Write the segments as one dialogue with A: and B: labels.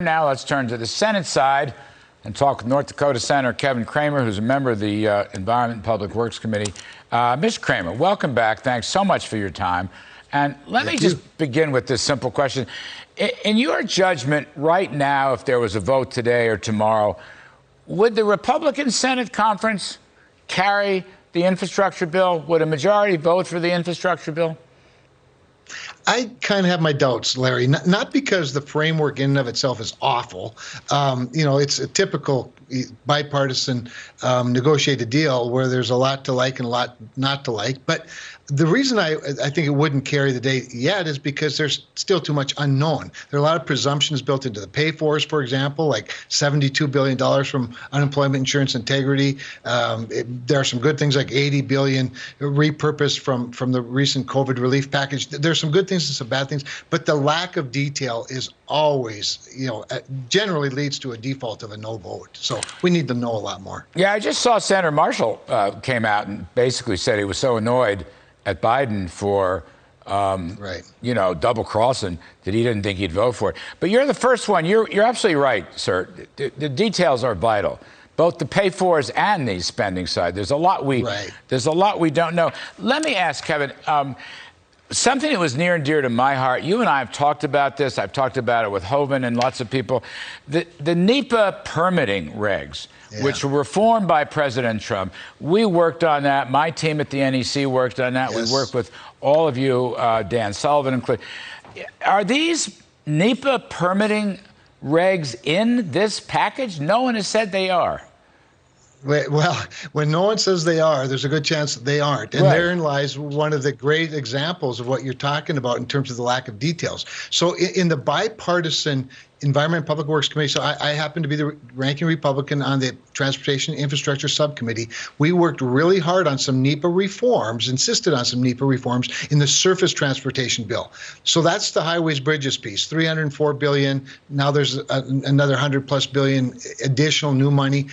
A: Now let's turn to the Senate side and talk with North Dakota Senator Kevin Cramer, who's a member of the Environment and Public Works Committee. Mr. Cramer, welcome back. Thanks so much for your time. And let me just begin with this simple question. In your judgment, right now, if there was a vote today or tomorrow, would the Republican Senate conference carry the infrastructure bill? Would a majority vote for the infrastructure bill?
B: I kind of have my doubts, Larry, not because the framework in and of itself is awful. It's a typical bipartisan negotiated deal where there's a lot to like and a lot not to like. But the reason I think it wouldn't carry the day yet is because there's still too much unknown. There are a lot of presumptions built into the pay-fors, for example, like $72 billion from unemployment insurance integrity. There are some good things like $80 billion repurposed from the recent COVID relief package. There's some good things and some bad things, but the lack of detail is always, generally leads to a default of a no vote. So we need to know a lot more.
A: Yeah, I just saw Senator Marshall came out and basically said he was so annoyed at Biden for, double crossing that he didn't think he'd vote for it. But you're the first one. You're absolutely right, sir. The details are vital, both the pay-fors and the spending side. There's a lot we don't know. Let me ask, Kevin, something that was near and dear to my heart. You and I have talked about this. I've talked about it with Hovind and lots of people. The NEPA permitting regs, which were reformed by President Trump. We worked on that. My team at the NEC worked on that.
B: Yes.
A: We worked with all of you, Dan Sullivan included. Are these NEPA permitting regs in this package? No one has said they are.
B: Well, when no one says they are, there's a good chance that they aren't. And therein lies one of the great examples of what you're talking about in terms of the lack of details. So in the bipartisan Environment and Public Works Committee, so I happen to be the ranking Republican on the Transportation Infrastructure Subcommittee. We worked really hard on some NEPA reforms, insisted on some NEPA reforms in the surface transportation bill. So that's the highways bridges piece, $304 billion. Now there's another $100+ billion additional new money.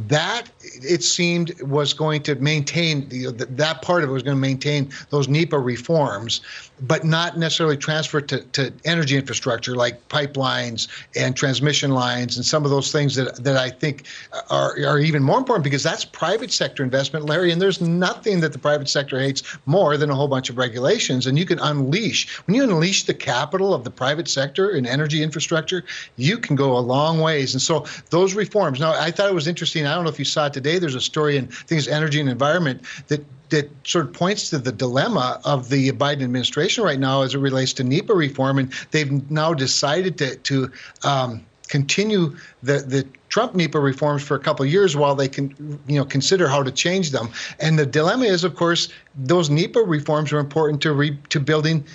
B: That, it seemed, was going to maintain, that part of it was going to maintain those NEPA reforms, but not necessarily transfer to energy infrastructure like pipelines and transmission lines and some of those things that I think are even more important, because that's private sector investment, Larry, and there's nothing that the private sector hates more than a whole bunch of regulations. And you can unleash, when you unleash the capital of the private sector in energy infrastructure, you can go a long ways. And so those reforms, now I thought it was interesting, I don't know if you saw it today, there's a story in, I think it's Energy and Environment, that sort of points to the dilemma of the Biden administration right now as it relates to NEPA reform. And they've now decided to continue the Trump NEPA reforms for a couple of years while they can, consider how to change them. And the dilemma is, of course, those NEPA reforms are important to building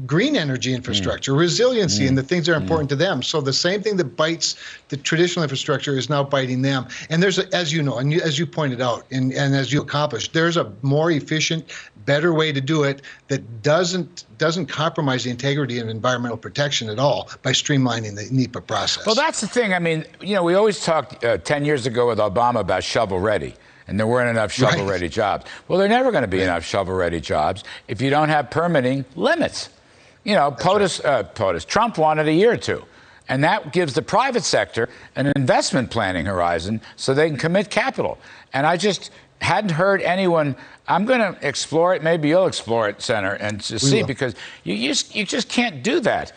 B: green energy infrastructure, resiliency, and the things that are important to them. So the same thing that bites the traditional infrastructure is now biting them. And there's, as you know, and as you pointed out, and as you accomplished, there's a more efficient, better way to do it that doesn't compromise the integrity of environmental protection at all by streamlining the NEPA process.
A: Well, that's the thing. I mean, we always talked 10 years ago with Obama about shovel-ready. And there weren't enough shovel-ready jobs. Well, there are never going to be enough shovel-ready jobs if you don't have permitting limits. Trump wanted a year or two. And that gives the private sector an investment planning horizon so they can commit capital. And I just hadn't heard anyone. I'm going to explore it. Maybe you'll explore it, Senator, and to see, because you just can't do that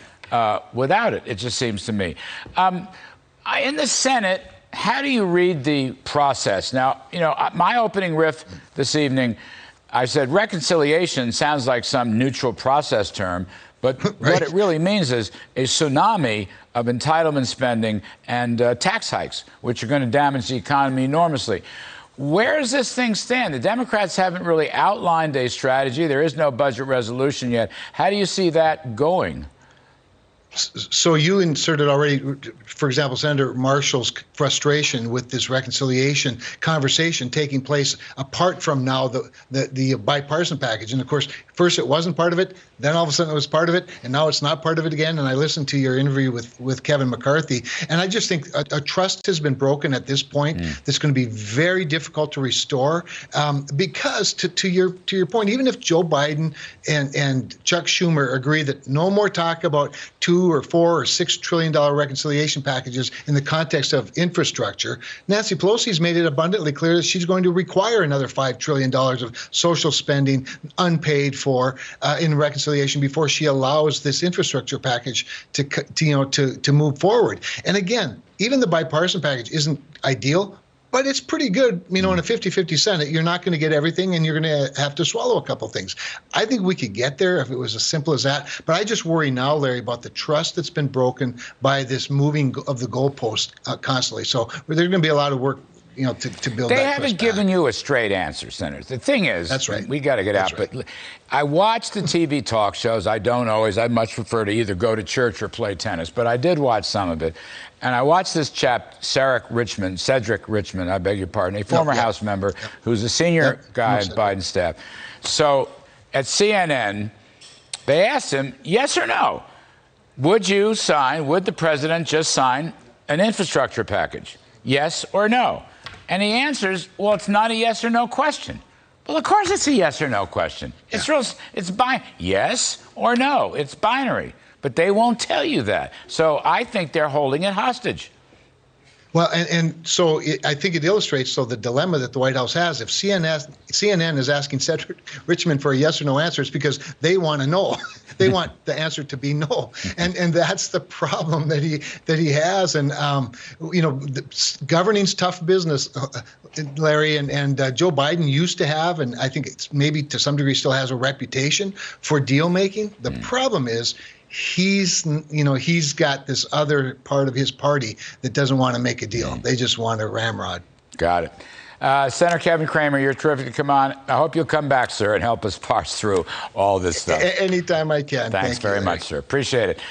A: without it, it just seems to me. In the Senate, how do you read the process? Now, my opening riff this evening, I said reconciliation sounds like some neutral process term, but what it really means is a tsunami of entitlement spending and tax hikes, which are going to damage the economy enormously. Where does this thing stand? The Democrats haven't really outlined a strategy. There is no budget resolution yet. How do you see that going?
B: So you inserted already, for example, Senator Marshall's frustration with this reconciliation conversation taking place apart from now the bipartisan package. And of course, First, it wasn't part of it. Then all of a sudden it was part of it. And now it's not part of it again. And I listened to your interview with Kevin McCarthy. And I just think a trust has been broken at this point. That's going to be very difficult to restore. Because to your point, even if Joe Biden and Chuck Schumer agree that no more talk about $2 or $4 or $6 trillion reconciliation packages in the context of infrastructure, Nancy Pelosi's made it abundantly clear that she's going to require another $5 trillion of social spending unpaid for in reconciliation before she allows this infrastructure package to move forward. And again, even the bipartisan package isn't ideal, but it's pretty good. In a 50-50 Senate, you're not going to get everything, and you're going to have to swallow a couple things. I think we could get there if it was as simple as that. But I just worry now, Larry, about the trust that's been broken by this moving of the goalpost constantly. So there's going to be a lot of work to build that.
A: They haven't given you a straight answer, Senator. The thing is,
B: that's right.
A: We got to get out. Right. But I watch the TV talk shows. I don't always. I much prefer to either go to church or play tennis. But I did watch some of it. And I watched this chap, Cedric Richmond, I beg your pardon, a former House member who's a senior guy at Biden's staff. So at CNN, they asked him, yes or no, would the president just sign an infrastructure package? Yes or no? And he answers, well, it's not a yes or no question. Well, of course it's a yes or no question. Yeah. It's yes or no. It's binary. But they won't tell you that. So I think they're holding it hostage.
B: Well, and so I think it illustrates the dilemma that the White House has. If CNN is asking Cedric Richmond for a yes or no answer, it's because they want to know. They want the answer to be no, and that's the problem that he has. And governing's tough business, Larry. And Joe Biden used to have, and I think it's maybe to some degree still has, a reputation for deal making. The problem is, he's got this other part of his party that doesn't want to make a deal. They just want a ramrod.
A: Got it. Senator Kevin Cramer, you're terrific to come on. I hope you'll come back, sir, and help us parse through all this stuff.
B: Anytime I can.
A: Thanks very much, sir. Appreciate it.